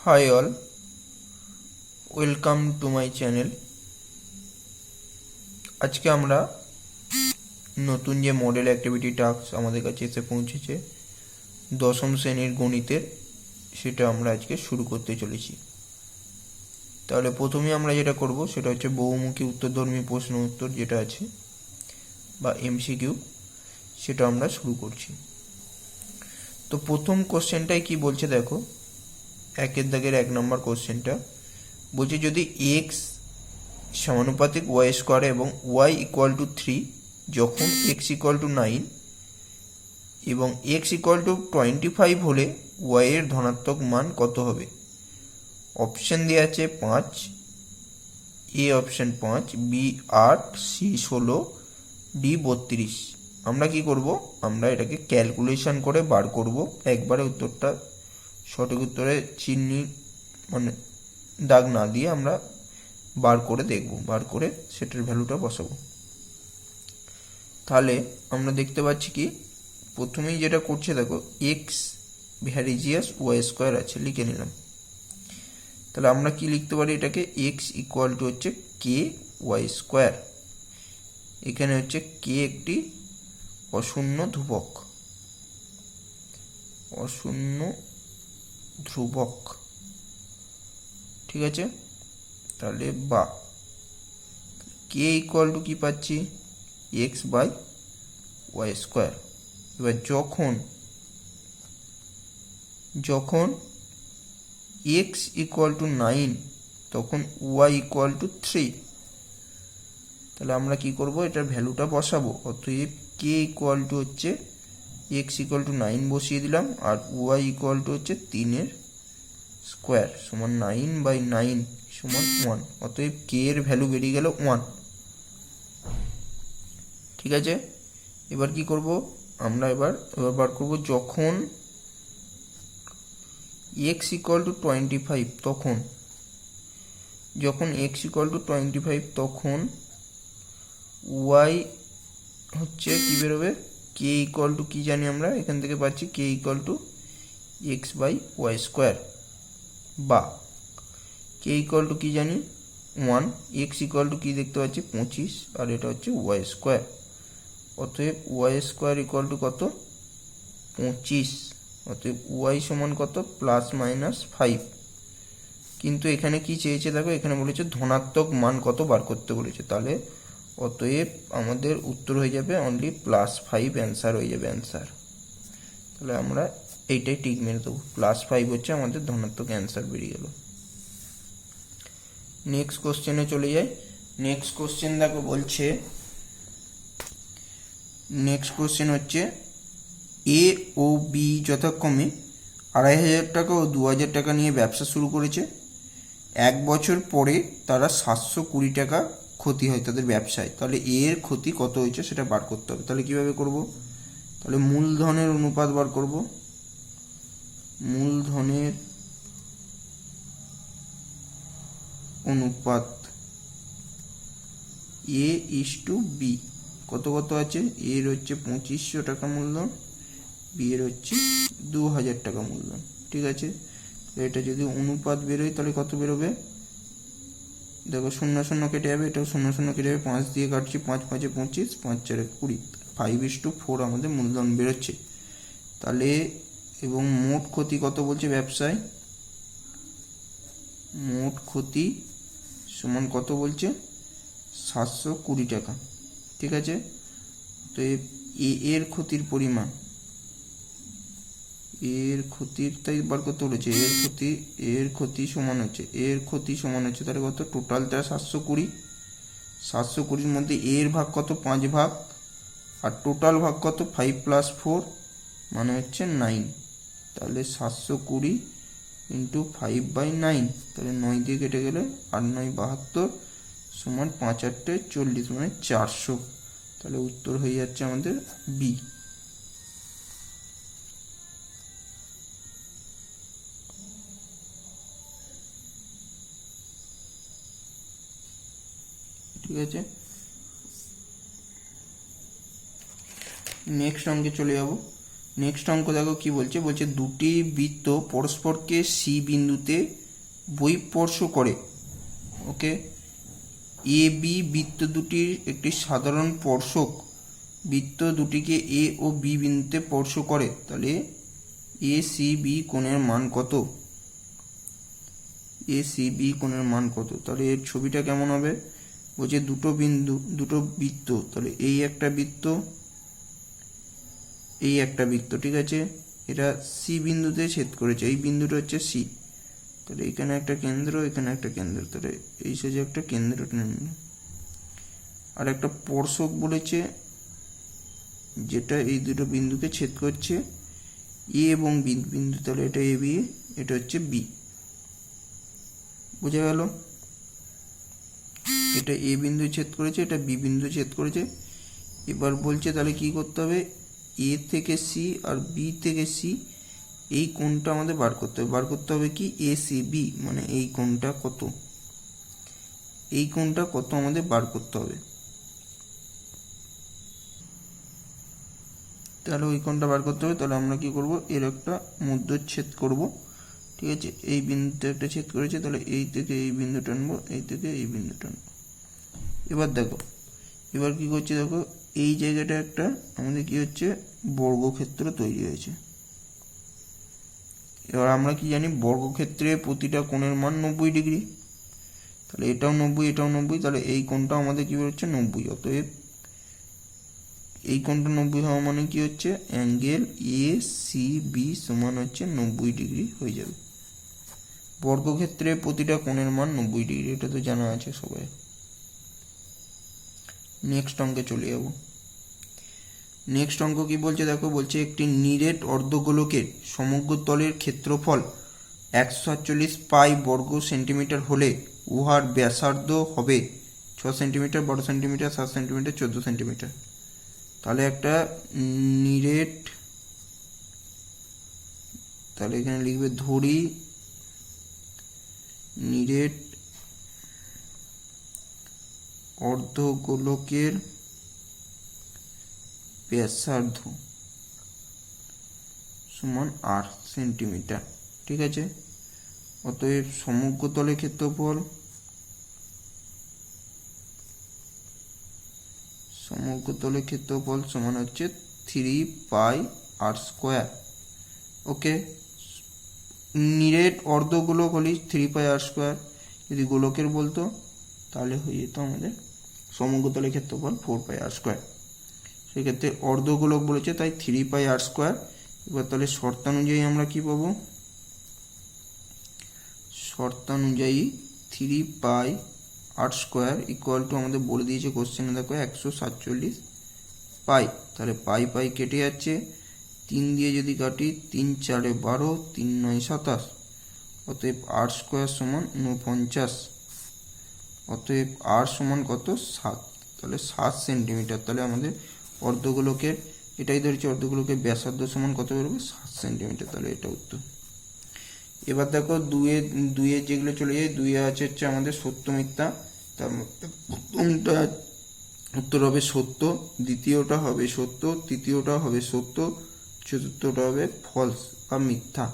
Hi all, welcome to my channel. আজকে আমরা নতুন যে মডেল অ্যাক্টিভিটি টাস্ক আমাদের কাছে এসে পৌঁছেছে দশম শ্রেণীর গণিতের, সেটা আমরা আজকে শুরু করতে চলেছি। তাহলে প্রথমেই আমরা যেটা করব সেটা হচ্ছে বহুমুখী উত্তরধর্মী প্রশ্ন উত্তর যেটা আছে বা এমসিকিউ, সেটা আমরা শুরু করছি। তো প্রথম কোশ্চেনটাই কি বলছে দেখো, একের দাগের 1 নম্বর কোশ্চেনটা বলছে যদি এক্স সমানুপাতিক ওয়াই স্কোয়ার এবং ওয়াই ইকুয়াল টু 3 যখন এক্স ইকুয়াল টু 9 এবং এক্স ইকুয়াল টু 25 হলে ওয়াই এর ধনাত্মক মান কত হবে। অপশন দেওয়া আছে 5, A option 5, B 8, C 16, D 32। আমরা কি করব, আমরা এটাকে ক্যালকুলেশন করে বার করব। একবারে উত্তরটা সঠিক উত্তরে চিহ্নি মানে দাগ না দিয়ে আমরা বার করে দেখব, বার করে সেটার ভ্যালুটা বসাবো। তাহলে আমরা দেখতে পাচ্ছি কি প্রথমেই যেটা করছে দেখো, এক্স ভ্যারিজিয়াস ওয়াই স্কোয়ার আছে, লিখে নিলাম। তাহলে আমরা কি লিখতে পারি এটাকে, এক্স ইকুয়াল টু হচ্ছে কে ওয়াই স্কোয়ার। এখানে হচ্ছে কে একটি অশূন্য ধ্রুবক, অশূন্য ধ্রুবক, ঠিক আছে। তাহলে বা কে ইকুয়াল টু কি পাচ্ছি, এক্স বাই ওয়াই স্কোয়ার। এবার যখন এক্স ইকুয়াল টু 9 তখন ওয়াই ইকুয়াল টু 3। তাহলে আমরা কি করব, এটার ভ্যালুটা বসাবো। অতএব কে ইকুয়াল টু হচ্ছে এক্স ইকুয়াল টু 9 বসিয়ে দিলাম, আর ওয়াই ইকুয়াল টু হচ্ছে 3 স্কোয়ার সমান 9 বাই 9 সমান 1। অতএব কে এর ভ্যালু বেরিয়ে গেল 1, ঠিক আছে। এবার কি করব আমরা, এবার বার করব যখন এক্স ইকুয়াল টু 25 তখন, যখন এক্স ইকুয়াল টু 25 তখন ওয়াই হচ্ছে কি বেরোবে, কে ইকুয়াল টু কি জানি আমরা এখান থেকে পাচ্ছি, K equal to X by Y square, বা কে ইকুয়াল টু কি জানি 1, এক্স ইকুয়াল টু কি দেখতে পাচ্ছি 25, আর এটা হচ্ছে ওয়াই স্কোয়ার। অতএব ওয়াই স্কোয়ার ইকুয়াল টু কত, 25। অতএব ওয়াই সমান কত, প্লাস মাইনাস 5। কিন্তু এখানে কি চেয়েছে দেখো, এখানে বলেছে ধনাত্মক মান কত বার করতে বলেছে। তাহলে অতএব আমাদের উত্তর হয়ে যাবে অনলি +5, অ্যান্সার হয়ে যাবে অ্যান্সার। তাহলে আমরা এইটাই টিক মেরে দেবো, +5 হচ্ছে আমাদের ধনাত্মক অ্যান্সার বেরিয়ে গেল। নেক্সট কোশ্চেনে চলে যাই। নেক্সট কোশ্চেন দেখো বলছে, নেক্সট কোশ্চেন হচ্ছে এ ও বি যথাক্রমে 2500 টাকা ও 2000 টাকা নিয়ে ব্যবসা শুরু করেছে। 1 বছর পরে তারা 720 টাকা ক্ষতি হয় তাদের ব্যবসায়। তাহলে এর ক্ষতি কত হয়েছে সেটা বার করতে হবে। তাহলে কিভাবে করব, তাহলে মূলধনের অনুপাত বার করব। মূলধনের অনুপাত এ ইস টু বি, কত কত আছে, এর হচ্ছে 2500 টাকা মূলধন, বি এর হচ্ছে 2000 টাকা মূলধন, ঠিক আছে। এটা যদি অনুপাত বেরোয় তাহলে কত বেরোবে দেখো, 0 0 কেটে যাবে, এটাও 0 0 কেটে যাবে, 5 দিয়ে কাটছি, 5 5 25, 5 4 20, 5:4 আমাদের মূলধন বেরোচ্ছে। তাহলে এবং মোট ক্ষতি কত বলছে ব্যবসায়, মোট ক্ষতি সমান কত বলছে 720 টাকা, ঠিক আছে। তো এর ক্ষতির পরিমাণ, এর ক্ষতির তাই বার করতে বলেছে, এর ক্ষতি সমান হচ্ছে তাহলে কত, টোটাল তার 720, 720-র মধ্যে এর ভাগ কত, 5 ভাগ, আর টোটাল ভাগ কত 5 + 4 মানে হচ্ছে 9। তাহলে 720 ইন্টু 5/9, তাহলে 9 দিয়ে কেটে গেলে 8 9 72 সমান 5 8 40 মানে 400। তাহলে উত্তর হয়ে যাচ্ছে আমাদের বি। ঠিক আছে, নেক্সট অঙ্কে চলে যাব। নেক্সট অঙ্ক দেখো কি বলছে, বলছে দুটি বৃত্ত পরস্পরকে সি বিন্দুতে বহিঃস্পর্শ করে। ওকে, এ বি বৃত্ত দুটির একটি সাধারণ স্পর্শক বৃত্ত দুটিকে এ ও বি বিন্দুতে স্পর্শ করে, তাহলে এ সি বি কোণের মান কত? এ সি বি কোণের মান কত? তাহলে এর ছবিটা কেমন হবে? বলছে দুটো বৃত্ত, তাহলে এই একটা বৃত্ত, এই একটা বৃত্ত, ঠিক আছে, এটা সি বিন্দুতে ছেদ করেছে, এই বিন্দুটা হচ্ছে সি, তাহলে এখানে একটা কেন্দ্র, এখানে একটা কেন্দ্র, তাহলে এই সাজে একটা কেন্দ্র টেনে নিল। আর একটা স্পর্শক বলেছে যেটা এই দুটো বিন্দুকে ছেদ করছে, এ এবং বি বিন্দু, তাহলে এটা এ বি, এটা হচ্ছে বি। বোঝা গেল? এটা এ বিন্দু ছেদ করেছে, এটা বি বিন্দু ছেদ করেছে। এবার বলছে তাহলে কি করতে হবে, এ থেকে সি আর বি থেকে সি এই কোণটা আমাদের বার করতে হবে। বার করতে হবে কি, এ সি বি, মানে এই কোণটা কত, এই কোণটা কত আমাদের বার করতে হবে। তাহলে ওই কোণটা বার করতে হবে। তাহলে আমরা কি করব, এর একটা মধ্যচ্ছেদ করব, ঠিক আছে, এই বিন্দুতে একটা ছেদ করেছে, তাহলে এই থেকে এই বিন্দু টানবো, এই থেকে এই বিন্দু টানবো। এবার দেখো, এবার কি করছে, দেখো এই জায়গাটা একটা আমাদের কি হচ্ছে, বর্গক্ষেত্র তৈরি হয়েছে। এবার আমরা কি জানি, বর্গক্ষেত্রে প্রতিটা কোণের মান 90 ডিগ্রি, তাহলে এটাও 90, এটাও 90, তাহলে এই কোণটা আমাদের কি হচ্ছে 90। অতএব এই কোণটা 90 হওয়া মানে কি হচ্ছে, অ্যাঙ্গেল এ সি বি সমান হচ্ছে 90 ডিগ্রি হয়ে যাবে। বর্গক্ষেত্রে প্রতিটা কোণের মান 90 ডিগ্রি, এটা তো জানা আছে সবাই। নেক্সট অঙ্কে চলে যাব। নেক্সট অঙ্ক কি বলছে দেখো, বলছে একটি নিরেট অর্ধগোলকের সমগ্র তলের ক্ষেত্রফল 147 পাই বর্গ সেন্টিমিটার হলে উহার ব্যাসার্ধ হবে 6 সেন্টিমিটার, 12 সেন্টিমিটার, 7 সেন্টিমিটার, 14 সেন্টিমিটার। তাহলে একটা নিরেট, তাহলে এখানে লিখবে ধরি নিরেট অর্ধগোলকের ব্যাসার্ধ সমান 8 সেন্টিমিটার, ঠিক আছে। অতএব সমগ্র তলের ক্ষেত্রফল, সমগ্র তলের ক্ষেত্রফল সমান হচ্ছে 3 পাই আর স্কোয়ার। ওকে, নিরেট অর্ধগোলক হলে 3 পাই আর স্কোয়ার, যদি গোলকের বলতো তাহলে হয়ে যেত আমাদের সমগ্র তলের ক্ষেত্রফল 4 পাই আর স্কোয়ার। সেক্ষেত্রে অর্ধগোলক বলেছে তাই 3 পাই আর স্কোয়ার। এবার তাহলে শর্তানুযায়ী আমরা কি পাবো, শর্তানুযায়ী 3 পাই আর স্কোয়ার ইকুয়াল টু আমাদের বলে দিয়েছে কোশ্চেনে দেখো 147 পাই। তাহলে পাই পাই কেটে যাচ্ছে, 3 দিয়ে যদি কাটি 3 4 12, 3 9 27, অতএব আর স্কোয়ার সমান 49। অতএব আর সমান কত, 7, তাহলে 7 সেন্টিমিটার। তাহলে আমাদের অর্ধগোলকের, এটাই ধরেছি অর্ধগোলকের ব্যাসার্ধ সমান কত বেরোবে, 7 সেন্টিমিটার। তাহলে এটা উত্তর। এবার দেখো দুইয়ের যেগুলো চলে যায়, দুইয়ে আছে হচ্ছে আমাদের সত্য মিথ্যা। তার মধ্যে প্রথমটা উত্তর হবে সত্য, দ্বিতীয়টা হবে সত্য, তৃতীয়টা হবে সত্য, চতুর্থটা হবে ফলস বা মিথ্যা।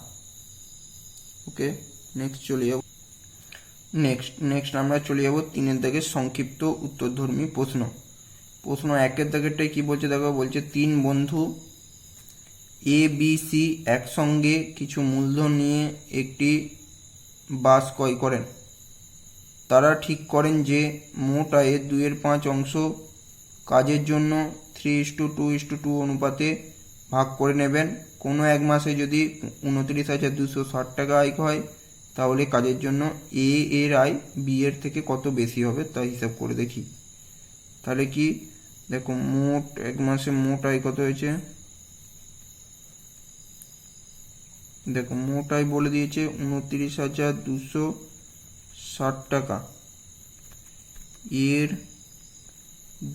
ওকে, নেক্সট চলে যাব। নেক্সট আমরা চলে যাব 3-এর দাগের সংক্ষিপ্ত উত্তরধর্মী প্রশ্ন। প্রশ্ন 1-এর দাগেরটাই কি বলছে দেখো, বলছে 3 বন্ধু এ বি সি একসঙ্গে কিছু মূলধন নিয়ে একটি বাস ক্রয় করেন। তারা ঠিক করেন যে মোট আয়ের 2/5 অংশ কাজের জন্য 3:2:2 অনুপাতে ভাগ করে নেবেন। কোনো এক মাসে যদি 29,260 টাকা আয় হয় তাহলে কাজের জন্য এ এর আয় বি এর থেকে কত বেশি হবে তা হিসাব করে দেখি। তাহলে কি দেখো, মোট এক মাসে মোট আয় কত হয়েছে, দেখো মোট আয় বলে দিয়েছে 29,260 টাকা। এর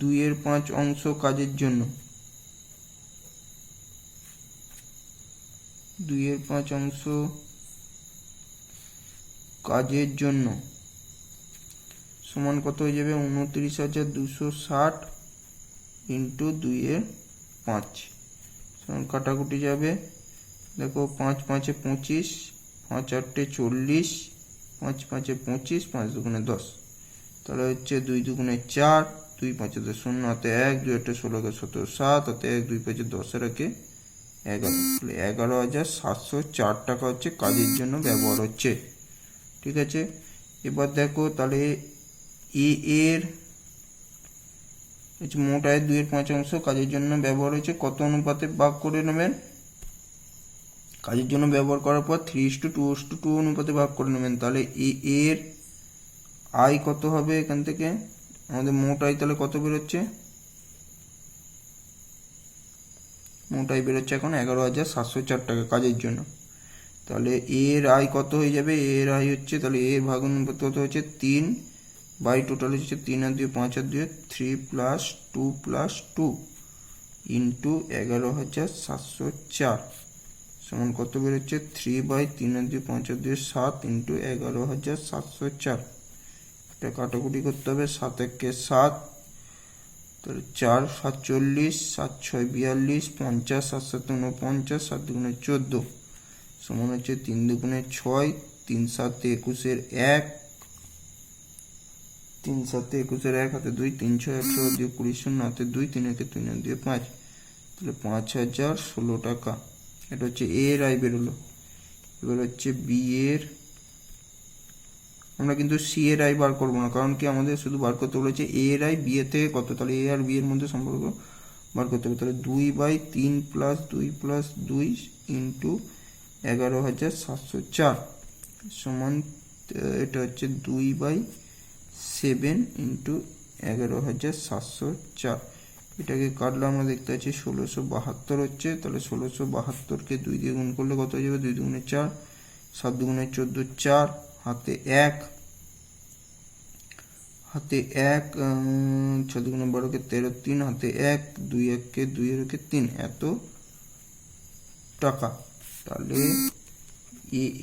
2/5 অংশ কাজের জন্য, 2/5 অংশ কাজের জন্য সমান কত হয়ে যাবে, 29,260 ইন্টু 2/5 কাটাকুটি যাবে, দেখো 5 5 25, 5 8 40, 5 5 25, 5 2 10, তাহলে হচ্ছে 2 2 4, 2 5 0 হাতে 1, 2 8 16 17 7 হাতে 1, 2 5 10 11, 11,704 টাকা হচ্ছে কাজের জন্য ব্যবহার হচ্ছে। ঠিক আছে, এবার দেখো তাহলে এর মোট আয়ের 2/5 কাজের জন্য ব্যবহার হয়েছে, কত অনুপাতে ভাগ করে নেবেন? কাজের জন্য ব্যবহার করার পর 3:2:2 অনুপাতে ভাগ করে নেবেন। তাহলে এর আয় কত হবে? এখান থেকে আমাদের মোট আয় তাহলে কত বেরোচ্ছে? মোট আয় বেরোচ্ছে এখন 11,704 টাকা কাজের জন্য। তাহলে এর আয় কত হয়ে যাবে? এর আয় হচ্ছে, তাহলে এর ভাগ অনুপাত কত হচ্ছে? 3 বাই টোটাল হচ্ছে 3 আর 2 5 আর 2 3 প্লাস 2 প্লাস 2 ইন্টু 11,704 সমান কত বেরোচ্ছে? 3 বাই 3 আর 2 5 আর 2 7 ইন্টু 11,704। এটা কাটাকুটি করতে হবে, 7 1 7, তাহলে 4 47, 7 6 42, 50, 7 7 49, 7 2 14 সমান হচ্ছে 3 2 6, 3 7 21 1, 3 7 21 1 হাতে 2, 3 6 1 2 20 0 হাতে 2, 3 1 3 2 5, তাহলে 5,016 টাকা। এটা হচ্ছে এর আয় বেরোলো। এবার হচ্ছে বি এর, আমরা কিন্তু সি এর আয় বার করবো না, কারণ কি আমাদের শুধু বার করতে বলেছে এ এর আয় বি এর থেকে কত। তাহলে এ আর বি এর মধ্যে সম্পর্ক বার করতে হবে। তাহলে 2 বাই 3 প্লাস 2 প্লাস 2 ইন্টু 11,704 সমান, এটা হচ্ছে 2 বাই 7 ইন্টু 11,704। এটাকে কাটলে আমরা দেখতে পাচ্ছি 1672 হচ্ছে। তাহলে 1672কে 2 দিয়ে গুণ করলে কত হয়ে যাবে? 2 2 4, 7 2 14, 4 হাতে 1, হাতে 1, 6 2 12 কে 13, 3 হাতে 1, 2 1 কে 2 এর 3, এত টাকা। তাহলে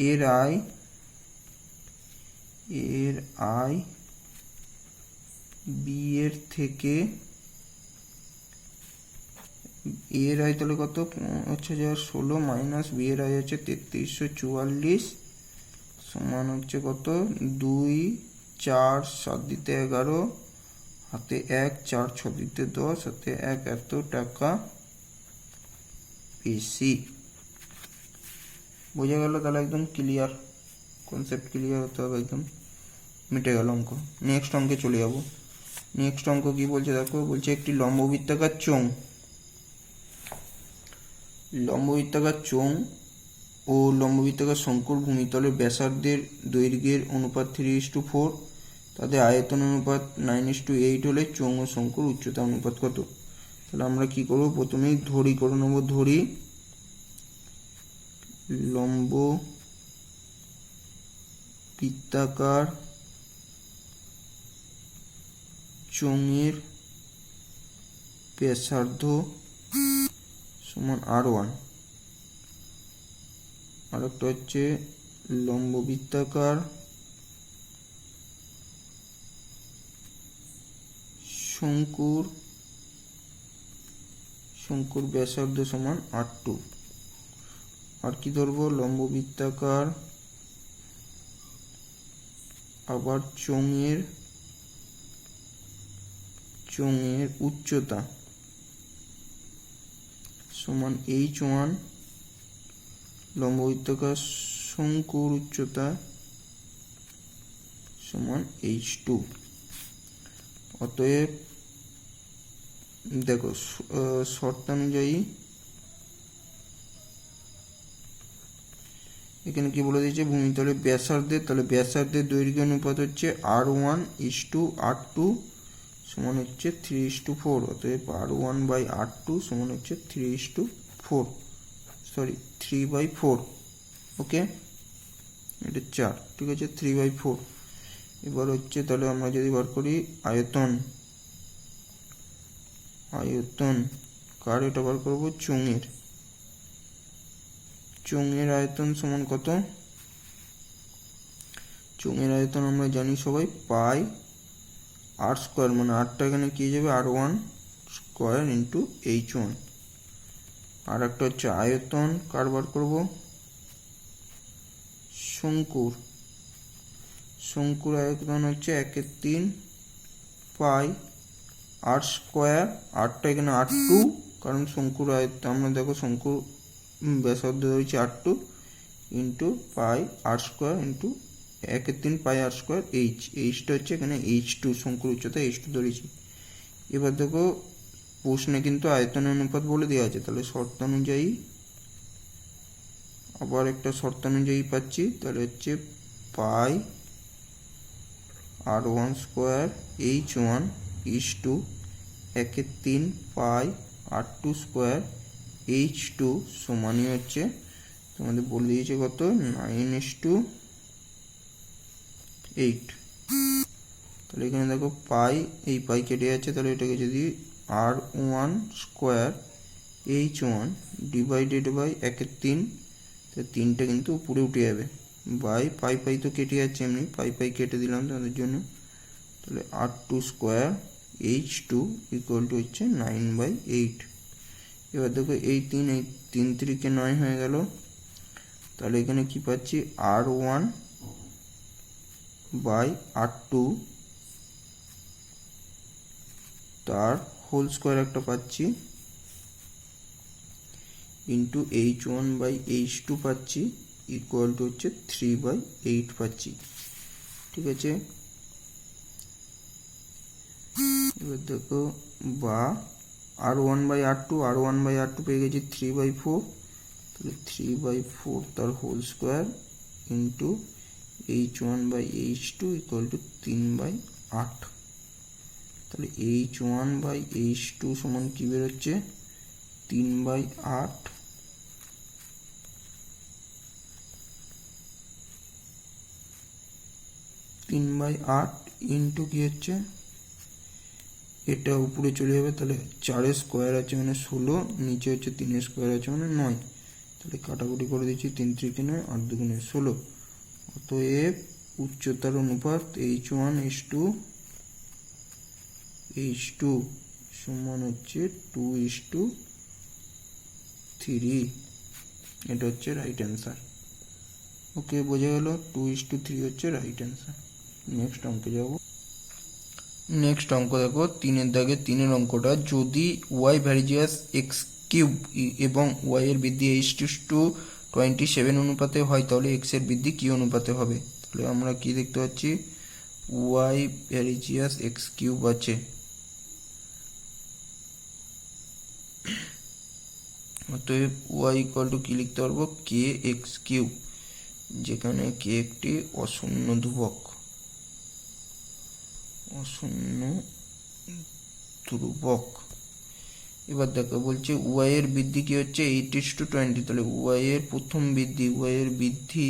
এর আয় বি এর থেকে, এর আয় তাহলে কত হচ্ছে? 16 মাইনাস বি এর আয় হচ্ছে 3344 সমান হচ্ছে কত? 2 4 7 দিতে 11 হাতে 1, 4 6 দিতে 10 হাতে 1, এত টাকা বেশি। বোঝা গেল? তাহলে একদম ক্লিয়ার, কনসেপ্ট ক্লিয়ার হতে হবে, একদম মিটে গেল অঙ্ক। নেক্সট অঙ্কে চলে যাব। নেক্সট অঙ্ক কি বলছে দেখো, বলছে একটি লম্ববৃত্তাকার চোঙ ও লম্ববৃত্তাকার শঙ্কুর ভূমিতলের ব্যাসার্ধের দৈর্ঘ্যের অনুপাত 3:4, তাদের আয়তন অনুপাত 9:8 হলে চোঙ ও শঙ্কুর উচ্চতা অনুপাত কত? তাহলে আমরা কি করব? প্রথমেই ধরি করে নেব। ধরি লম্ববৃত্তাকার চোঙের ব্যাসার্ধ সমান R1, আর একটা হচ্ছে লম্ববৃত্তাকার শঙ্কুর ব্যাসার্ধ সমান R2। আর কি ধরবো? লম্ববৃত্তাকার আবার চোঙের উচ্চতা সমান H1, লম্ববৃত্তাকার শঙ্কুর উচ্চতা সমান H2। অতএব দেখো শর্তানুযায়ী এখানে কি বলে দিয়েছে? ভূমিতলের ব্যাসার্ধের, তাহলে ব্যাসার্ধের দৈর্ঘ্য অনুপাত হচ্ছে R1:R2 সমান হচ্ছে 3:4। অতএব R1 বাই R2 সমান হচ্ছে 3/4। ওকে, এটা 4, ঠিক আছে, 3/4। এবার হচ্ছে তাহলে আমরা যদি বার করি আয়তন কার, এটা বার করবো চোঙের আয়তন সমান কত? চোঙের আয়তন আমরা জানি সবাই পাই R², মানে আরটা এখানে কি যাবে? R1² into H1। আর একটা হচ্ছে আয়তন, কারবার করব শঙ্কুর আয়তন হচ্ছে 1/3 পাই r²। আরটা এখানে r2, কারণ শঙ্কুর আয়তন আমরা দেখো শঙ্কুর ব্যাসার্ধ ধরেছি r2 ইন্টু পাই r² ইন্টু 1/3 পাই r²। এইচটা হচ্ছে এখানে h2, শঙ্কুর উচ্চতা h2 ধরেছি। এবার দেখো প্রশ্নে কিন্তু আয়তনের অনুপাত বলে দেওয়া আছে, তাহলে শর্ত অনুযায়ী আবার একটা শর্ত অনুযায়ী পাচ্ছি, তাহলে হচ্ছে পাই r1² h1 is to 1/3 pi r2² h2 সমানই হচ্ছে তোমাদের বলে দিয়েছে কত, 9:8। তাহলে এখানে দেখো পাই, এই পাই কেটে যাচ্ছে, তাহলে এটাকে যদি r1² h1 ডিভাইডেড বাই 1/3, তো 3টা কিন্তু উপরে উঠে যাবে, বাই পাই তো কেটে যাচ্ছে, এমনি পাই কেটে দিলাম তোমাদের জন্য। তাহলে r2² h2 ইকুয়াল টু হচ্ছে 9/8। এবার দেখো এই 3 3 9 হয়ে গেল, তাহলে এখানে কি পাচ্ছি r1/r2 তার হোল স্কোয়ার একটা পাচ্ছি ইন্টু h1/h2 পাচ্ছি ইকুয়াল টু হচ্ছে 3/8 পাচ্ছি। ঠিক আছে, এবার দেখো বা r1/r2 পেয়ে গেছি 3/4, তাহলে 3/4 তার whole square into h1/h2 equal to 3/8। তাহলে h1/h2 সমান কি বেরোচ্ছে, 3/8 ইন্টু কি হচ্ছে, এটা উপরে চলে যাবে, তাহলে 4 স্কোয়ার আছে মানে 16, নিচে হচ্ছে 3 স্কোয়ার আছে মানে 9, তাহলে কাটাকুটি করে দিচ্ছি, 3 3 9 আর 2 16। অতএব উচ্চতার অনুপাত h1 সমান হচ্ছে 2:3। এটা হচ্ছে রাইট অ্যান্সার। ওকে, বোঝা গেল, 2:3 হচ্ছে রাইট অ্যান্সার। নেক্সট অঙ্কে যাব। নেক্সট অঙ্ক দেখো 3-এর দাগে 3-এর অঙ্কটা, যদি y ভ্যারিজিয়াস x³ এবং y এর বৃদ্ধি h2:27 অনুপাতে হয়, তাহলে x এর বৃদ্ধি কি অনুপাতে হবে? তাহলে আমরা কি দেখতে পাচ্ছি, y ভ্যারিজিয়াস x³ আছে, অতএব y ইকুয়াল টু কি লিখতে পারবো, kx³, যেখানে k একটি অশূন্য ধ্রুবক। এবার দেখো বলছে y এর বৃদ্ধি কি হচ্ছে 8:20, তাহলে y এর প্রথম বৃদ্ধি, y এর বৃদ্ধি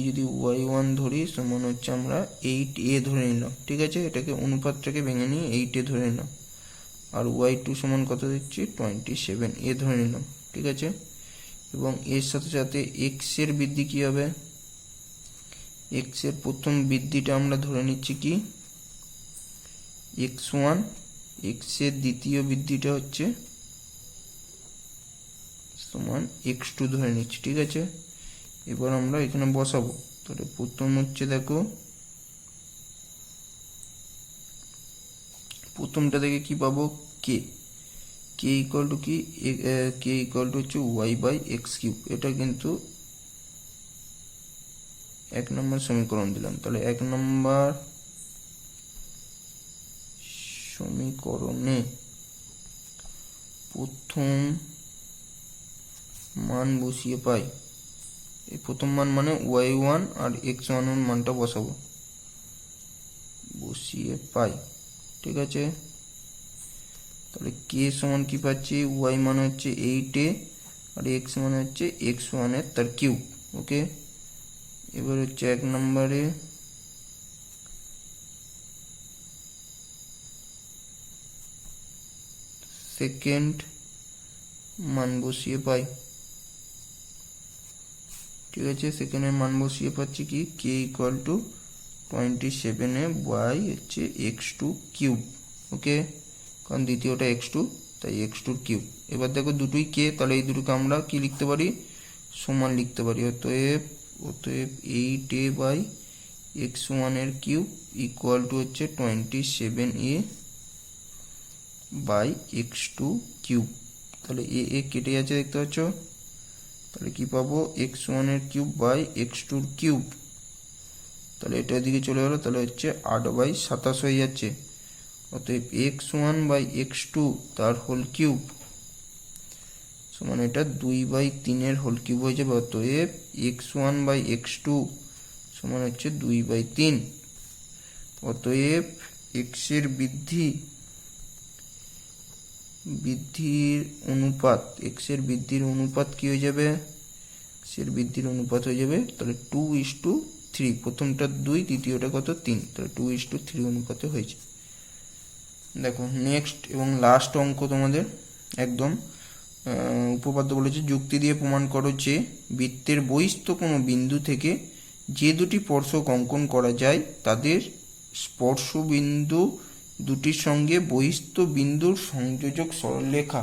যদি y1 ধরি সমান হচ্ছে আমরা 8a ধরে নিলাম। ঠিক আছে, এটাকে অনুপাতটাকে ভেঙে নিয়ে 8a ধরে নিলাম, আর y2 সমান কত দিচ্ছি, 27a ধরে নিলাম। ঠিক আছে, এবং এর সাথে সাথে x এর বৃদ্ধি কি হবে, x এর প্রথম বৃদ্ধিটা আমরা ধরে নিচ্ছি কি x1, x এর দ্বিতীয় বৃদ্ধিটা হচ্ছে সমান x2 ধরে নিচ্ছি। ঠিক আছে, এবার আমরা এখানে বসাবো, তাহলে প্রথম হচ্ছে দেখো প্রথমটা থেকে কি পাবো, k ইকুয়াল টু কি, k ইকুয়াল টু হচ্ছে y/x³। এটা কিন্তু 1 নম্বর সমীকরণ দিলাম, তাহলে 1 নম্বর সমীকরণে প্রথম মান বসিয়ে পাই, এই প্রথম মান মানে y1 আর x1 এর মানটা বসাবো, বসিয়ে পাই। ঠিক আছে, তাহলে k সমান কি পাচ্ছি, y মানে হচ্ছে 8a আর x মানে হচ্ছে x1 এর তার কিউব। ওকে, এবার হচ্ছে 1 নম্বরে সেকেন্ড মান বসিয়ে পাই। ঠিক আছে, সেকেন্ডের মান বসিয়ে পাচ্ছি কি, k ইকুয়াল টু 27 বাই হচ্ছে x2 কিউব। ওকে, কারণ দ্বিতীয়টা x2 তাই x2 এবার দেখো দুটোই কে, তাহলে এই দুটোকে আমরা কি লিখতে পারি, সমান লিখতে পারি। অতএব 8a/x1 ইকুয়াল টু হচ্ছে 27a/x2। তাহলে এ কেটে যাচ্ছে দেখতে পাচ্ছ, তাহলে কি পাবো, x1/x2। তাহলে এটা এদিকে চলে গেলো, তাহলে হচ্ছে 8/27 হয়ে যাচ্ছে। অতএব x1/x2 তার হোল কিউব সমান এটা 2/3 হোল কিউব হয়ে যাবে। অতএব x1/x2 সমান হচ্ছে 2/3। অতএব x এর বৃদ্ধির অনুপাত, x এর বৃদ্ধির অনুপাত কি হয়ে যাবে, x এর বৃদ্ধির অনুপাত হয়ে যাবে তাহলে 2:3। প্রথমটা 2, দ্বিতীয়টা কত 3, তাহলে 2:3 অনুপাতে হয়েছে। দেখো নেক্সট এবং লাস্ট অঙ্ক তোমাদের একদম উপপাদ্য বলেছে, যুক্তি দিয়ে প্রমাণ করো যে বৃত্তের বহিস্থ কোনো বিন্দু থেকে যে দুটি স্পর্শক অঙ্কন করা যায় তাদের স্পর্শ বিন্দু দুটির সঙ্গে বহিস্থ বিন্দুর সংযোজক সরলরেখা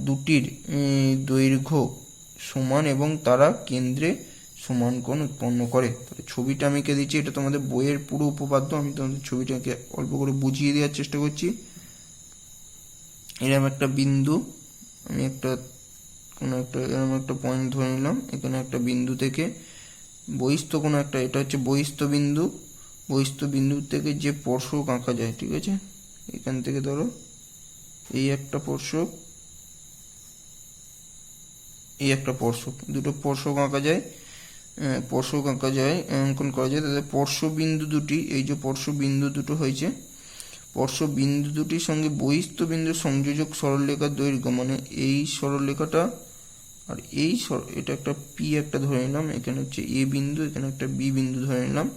দুটির দৈর্ঘ্য সমান এবং তারা কেন্দ্রে সমান কোণ উৎপন্ন করে। তাহলে ছবিটা আমি এঁকে দিচ্ছি, এটা তোমাদের বইয়ের পুরো উপপাদ্য, আমি তোমাদের ছবিটাকে অল্প করে বুঝিয়ে দেওয়ার চেষ্টা করছি। এরকম একটা বিন্দু, আমি এরকম একটা পয়েন্ট ধরে নিলাম, এখানে একটা বিন্দু থেকে বহিস্থ কোনো একটা, এটা হচ্ছে বহিস্থ বিন্দু, বহিস্থ বিন্দু থেকে যে স্পর্শক আঁকা যায়, ঠিক আছে, এখান থেকে ধরো এই একটা স্পর্শক, এই একটা স্পর্শক, দুটো স্পর্শক আঁকা যায়, অঙ্কন করা যায়। তাদের স্পর্শ বিন্দু দুটি, এই যে স্পর্শ বিন্দু দুটো হয়েছে, স্পর্শ বিন্দু দুটির সঙ্গে বহিস্থ বিন্দুর সংযোজক সরলরেখার দৈর্ঘ্য, মানে এই সরলরেখাটা আর এই এটা একটা পি একটা ধরে নিলাম, এখানে হচ্ছে এ বিন্দু, এখানে একটা বি বিন্দু ধরে নিলাম,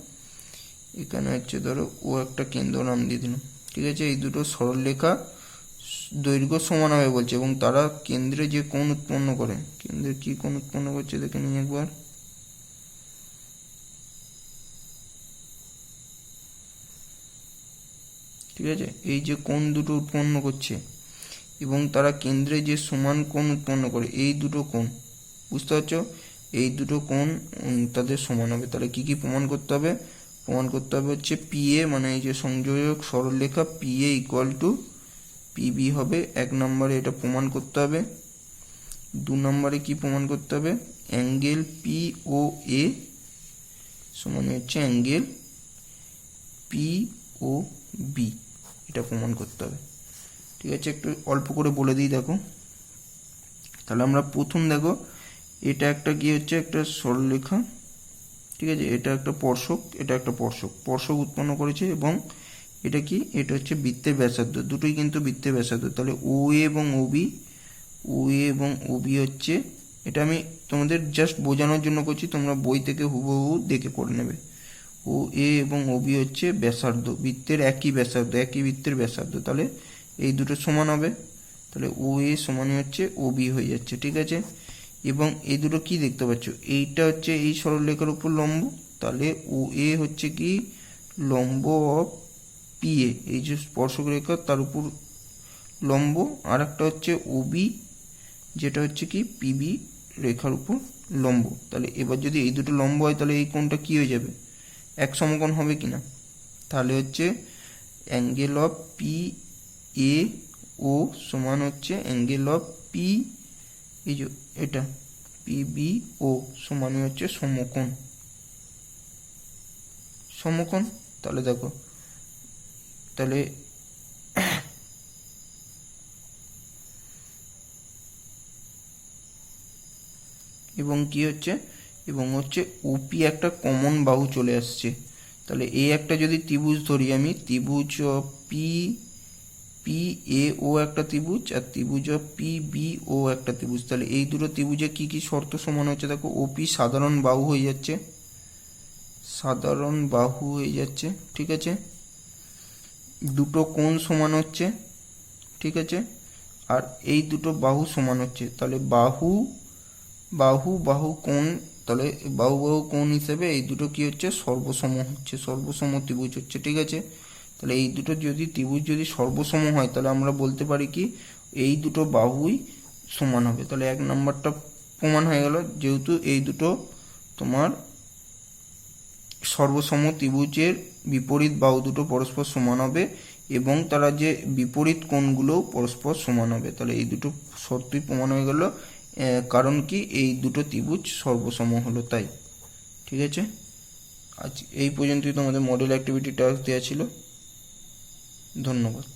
এখানে হচ্ছে ধরো ও একটা কেন্দ্র নাম দিয়ে দিলাম, ঠিক আছে। এই দুটো সরলরেখা দৈর্ঘ্য সমান হবে বলছে এবং তারা কেন্দ্রে যে কোণ উৎপন্ন করে, কেন্দ্রে কি কোণ উৎপন্ন করছে দেখে নিই একবার। ঠিক আছে, এই যে কোণ দুটো উৎপন্ন করছে এবং তারা কেন্দ্রে যে সমান কোণ উৎপন্ন করে, এই দুটো কোণ, বুঝতে পারছো, এই দুটো কোণ তাদের সমান হবে। তাহলে কি কি প্রমাণ করতে হবে, প্রমাণ করতে হবে হচ্ছে পিএ, মানে এই যে সংযোজক সরলরেখা পিএ ইকুয়াল টু পিবি হবে, 1 নম্বরে এটা প্রমাণ করতে হবে। 2 নম্বরে কি প্রমাণ করতে হবে, অ্যাঙ্গেল পি ও এ সমান হচ্ছে অ্যাঙ্গেল পি ও বি, এটা প্রমাণ করতে হবে। ঠিক আছে, একটু অল্প করে বলে দিই দেখো। তাহলে আমরা প্রথম দেখো, এটা একটা কি হচ্ছে একটা সরলরেখা, ঠিক আছে, এটা একটা স্পর্শক, এটা একটা স্পর্শক উৎপন্ন করেছে এবং এটা কি, এটা হচ্ছে বৃত্তের ব্যাসার্ধ, দুটোই কিন্তু বৃত্তের ব্যাসার্ধ। তাহলে ও এ এবং ওবি হচ্ছে, এটা আমি তোমাদের জাস্ট বোঝানোর জন্য করছি, তোমরা বই থেকে হুবহু দেখে পড়ে নেবে। ও এ এবং ওবি হচ্ছে ব্যাসার্ধ, বৃত্তের একই ব্যাসার্ধ, একই বৃত্তের ব্যাসার্ধ, তাহলে এই দুটো সমান হবে, তাহলে ও এ সমান হচ্ছে ওবি হয়ে যাচ্ছে, ঠিক আছে। এবং এই দুটো কি দেখতে পাচ্ছ, এইটা হচ্ছে এই সরলরেখার উপর লম্ব, তাহলে ও এ হচ্ছে কি লম্ব অফ পি এ, এই যে স্পর্শক রেখা তার উপর লম্ব, আর একটা হচ্ছে ওবি যেটা হচ্ছে কি পিবি রেখার উপর লম্ব। তাহলে এবার যদি এই দুটো লম্ব হয় তাহলে এই কোণটা কি হয়ে যাবে, এক সমকোণ হবে কিনা, তাহলে হচ্ছে অ্যাঙ্গেল অফ পি এ ও সমান হচ্ছে অ্যাঙ্গেল অফ পি, এই যে এটা পিবি ও সমান হচ্ছে সমকোণ। তাহলে দেখো, তাহলে এবং কি হচ্ছে, এবং হচ্ছে ওপি একটা কমন বাহু চলে আসছে। তাহলে এই একটা যদি ত্রিভুজ ধরি আমি, ত্রিভুজ পি এ ও একটা ত্রিভুজ আর ত্রিভুজ পি বি ও একটা ত্রিভুজ, তাহলে এই দুটো ত্রিভুজে কি কি শর্ত সমান হচ্ছে দেখো, ওপি সাধারণ বাহু হয়ে যাচ্ছে, ঠিক আছে, দুটো কোণ সমান হচ্ছে, ঠিক আছে, আর এই দুটো বাহু সমান হচ্ছে, তাহলে বাহু কোণ, তাহলে বাহু কোণ হিসেবে এই দুটো কি হচ্ছে সর্বসম ত্রিভুজ হচ্ছে, ঠিক আছে। তাহলে এই দুটো যদি ত্রিভুজ যদি সর্বসম হয় তাহলে আমরা বলতে পারি কি এই দুটো বাহুই সমান হবে। তাহলে 1 নম্বরটা প্রমাণ হয়ে গেল, যেহেতু এই দুটো তোমার সর্বসম ত্রিভুজের বিপরীত বাহু দুটো পরস্পর সমান হবে এবং তারা যে বিপরীত কোণগুলোও পরস্পর সমান হবে। তাহলে এই দুটো শর্তই প্রমাণ হয়ে গেল, কারণ কি এই দুটো ত্রিভুজ সর্বসম হলো তাই। ঠিক আছে, আজ এই পর্যন্তই তোমাদের মডেল অ্যাক্টিভিটি টাস্ক দেওয়া ছিল। ধন্যবাদ।